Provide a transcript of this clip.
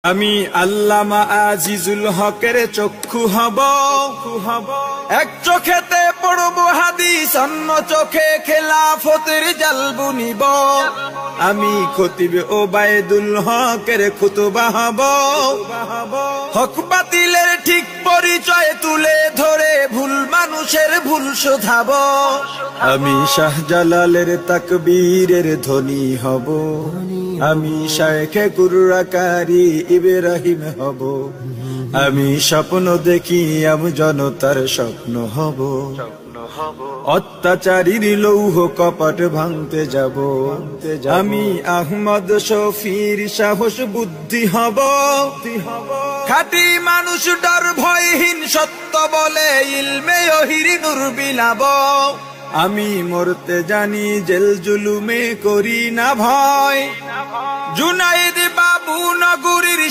আমি আল্লামা আজিজুল হকের চক্ষু হব, এক চোখেতে পড়ব হাদিস, অন্য চোখে খেলাফতের জাল বুনিব। আমি খতিব ওবায়দুল হকের খুতবা হব, হক বাতিলের ঠিক পরিচয় তুলে ধরে ভুল মানুষের ভুল শোধাব। আমি শাহজালালের তাকবীরের ধ্বনি হব, আমি শায়েখে কুররাকারী ইব্রাহিম হব। আমি স্বপ্ন দেখি আমি জনতার স্বপ্ন হব, অত্যাচারীর লৌহ কপাট ভাঙতে যাব। আমি আহমদ শফির সাহস বুদ্ধি হব, খাঁটি মানুষ ডর ভয়হীন সত্য বলে ইলমে ওহির নূর বিলাব। আমি মরতে জানি জেল জুলুমে করি না ভয়, জুনাইদ বাবু নগরীর